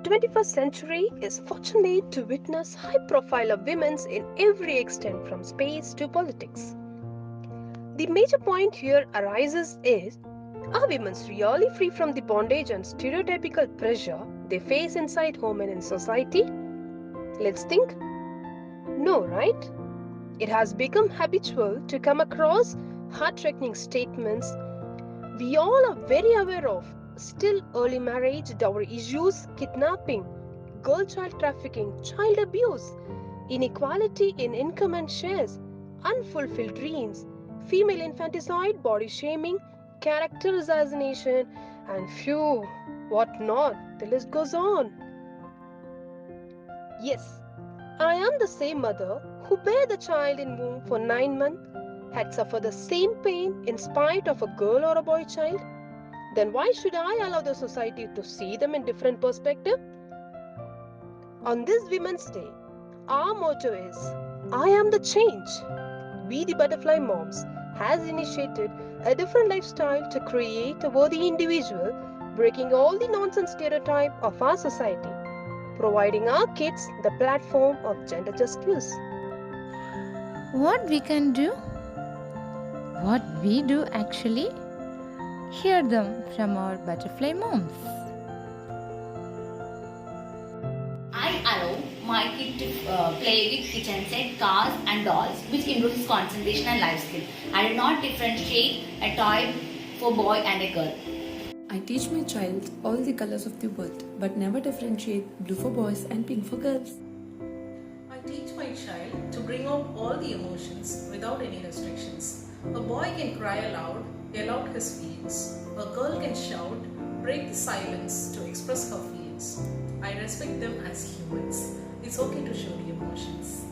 21st century is fortunate to witness high profile of women in every extent from space to politics. The major point here arises is, are women really free from the bondage and stereotypical pressure they face inside home and in society? Let's think. No, right? It has become habitual to come across heart-wrenching statements we all are very aware of. Still, early marriage, dowry issues, kidnapping, girl child trafficking, child abuse, inequality in income and shares, unfulfilled dreams, female infanticide, body shaming, character assassination, and phew, what not. The list goes on. Yes, I am the same mother who bare the child in womb for 9 months, had suffered the same pain in spite of a girl or a boy child. Then why should I allow the society to see them in different perspective? On this Women's Day, our motto is I am the change. We the Butterfly Moms has initiated a different lifestyle to create a worthy individual, breaking all the nonsense stereotype of our society, providing our kids the platform of gender justice. What we can do? What we do actually? Hear them from our butterfly moms. I allow my kid to play with kitchen set, cars and dolls, which improves his concentration and life skill. I do not differentiate a toy for boy and a girl. I teach my child all the colors of the world, but never differentiate blue for boys and pink for girls. I teach my child to bring out all the emotions without any restrictions. A boy can cry aloud, yell out his feelings. A girl can shout, break the silence to express her feelings. I respect them as humans. It's okay to show the emotions.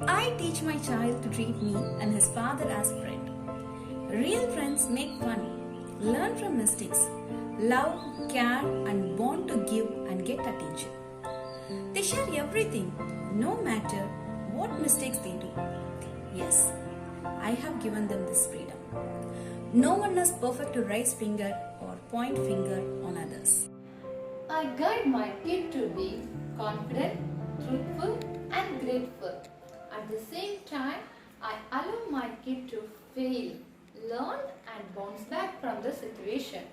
I teach my child to treat me and his father as a friend. Real friends make fun, learn from mistakes, love, care, and want to give and get attention. They share everything, no matter what mistakes they do. Yes, I have given them this freedom. No one is perfect to raise finger or point finger on others. I guide my kid to be confident, truthful, and grateful. At the same time, I allow my kid to fail, learn, and bounce back from the situation.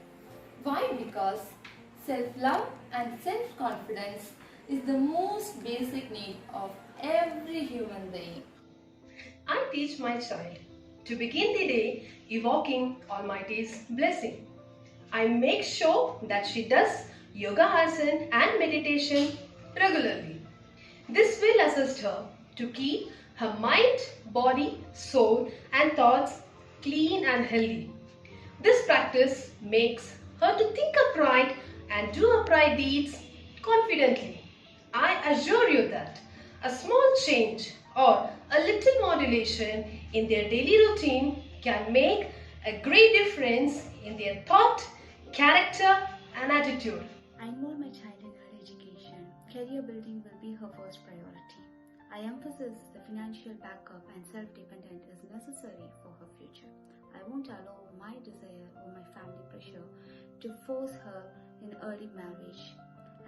Why? Because self-love and self-confidence is the most basic need of every human being. I teach my child to begin the day evoking Almighty's blessing. I make sure that she does yoga asana and meditation regularly. This will assist her to keep her mind, body, soul and thoughts clean and healthy. This practice makes her to think upright and do upright deeds confidently. I assure you that a small change or a little modulation in their daily routine can make a great difference in their thought, character and attitude. I involve my child in her education. Career building will be her first priority. I emphasize the financial backup and self-dependence is necessary for her future. I won't allow my desire or my family pressure to force her in early marriage.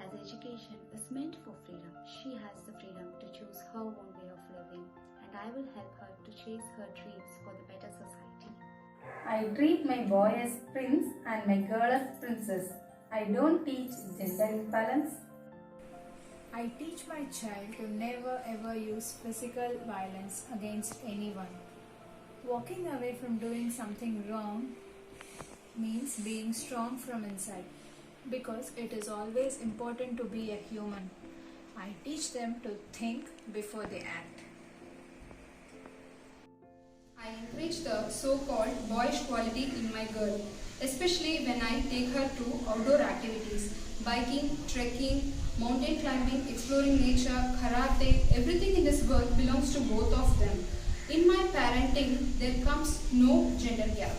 As education is meant for freedom, she has the freedom to choose her own way of living, and I will help her to chase her dreams for the better society. I treat my boy as prince and my girl as princess. I don't teach gender imbalance. I teach my child to never ever use physical violence against anyone. Walking away from doing something wrong means being strong from inside, because it is always important to be a human. I teach them to think before they act. I encourage the so-called boyish quality in my girl, especially when I take her to outdoor activities, biking, trekking, mountain climbing, exploring nature, karate. Everything in this world belongs to both of them. In my parenting, there comes no gender gap.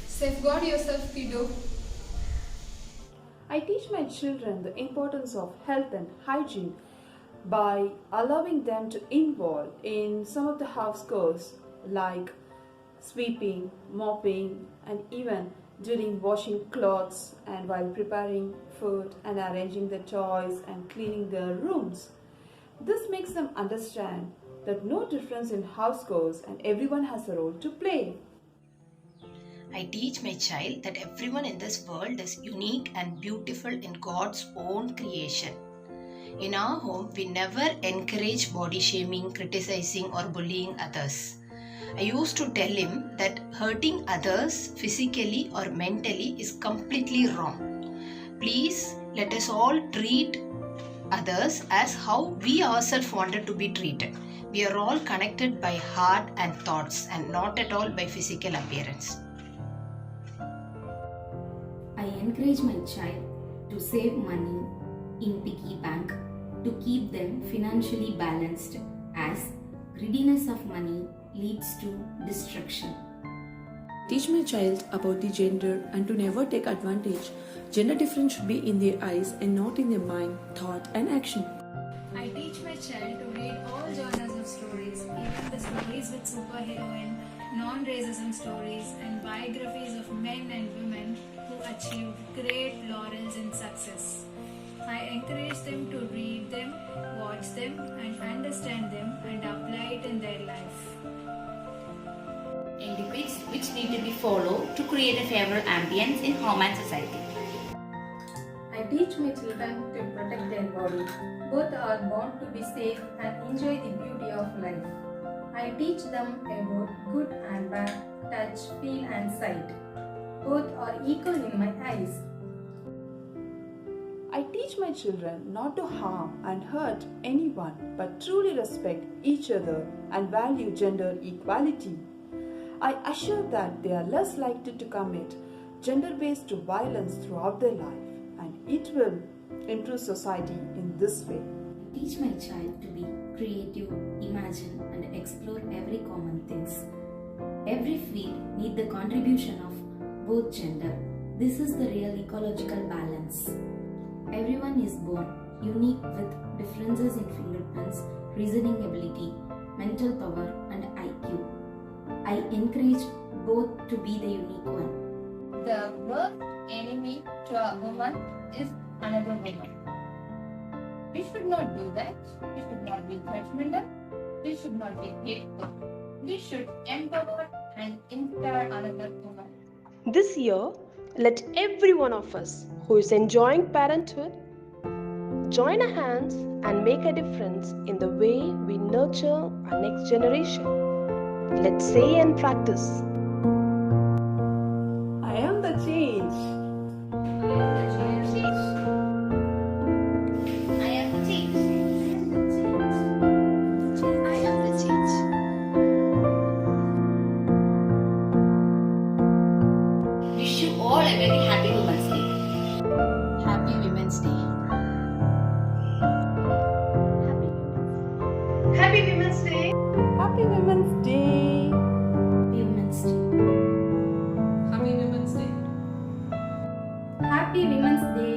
Safeguard yourself, kiddo. I teach my children the importance of health and hygiene by allowing them to involve in some of the house chores like sweeping, mopping, and even during washing clothes and while preparing food and arranging their toys and cleaning their rooms. This makes them understand that no difference in house chores and everyone has a role to play. I teach my child that everyone in this world is unique and beautiful in God's own creation. In our home, we never encourage body shaming, criticizing, or bullying others. I used to tell him that hurting others physically or mentally is completely wrong. Please let us all treat others as how we ourselves wanted to be treated. We are all connected by heart and thoughts and not at all by physical appearance. I encourage my child to save money in piggy bank to keep them financially balanced, as greediness of money leads to destruction. Teach my child about the gender and to never take advantage. Gender difference should be in their eyes and not in their mind, thought and action. I teach my child to read all genres of stories, even the stories with superheroine, non-racism stories and biographies of men and women who achieved great laurels in success. I encourage them to read them, watch them and understand them and apply it in their life. Etiquettes which need to be followed to create a favorable ambience in home and society. I teach my children to protect their body. Both are born to be safe and enjoy the beauty of life. I teach them about good and bad, touch, feel and sight. Both are equal in my eyes. I teach my children not to harm and hurt anyone but truly respect each other and value gender equality. I assure that they are less likely to commit gender-based violence throughout their life, and it will improve society in this way. Teach my child to be creative, imagine and explore every common things. Every field needs the contribution of both gender. This is the real ecological balance. Everyone is born unique with differences in fingerprints, reasoning ability, mental power and IQ. I encourage both to be the unique one. The worst enemy to a woman is another woman. We should not do that. We should not be judgmental. We should not be hateful. We should empower and inspire another woman. This year, let every one of us who is enjoying parenthood join our hands and make a difference in the way we nurture our next generation. Let's say and practice. I am the change. I am the change. I am the change. Wish you all a very happy Women's Day. Happy Women's Day. Happy Women's Day! Happy Women's Day! Women's Day. Happy Women's Day. Happy Women's Day!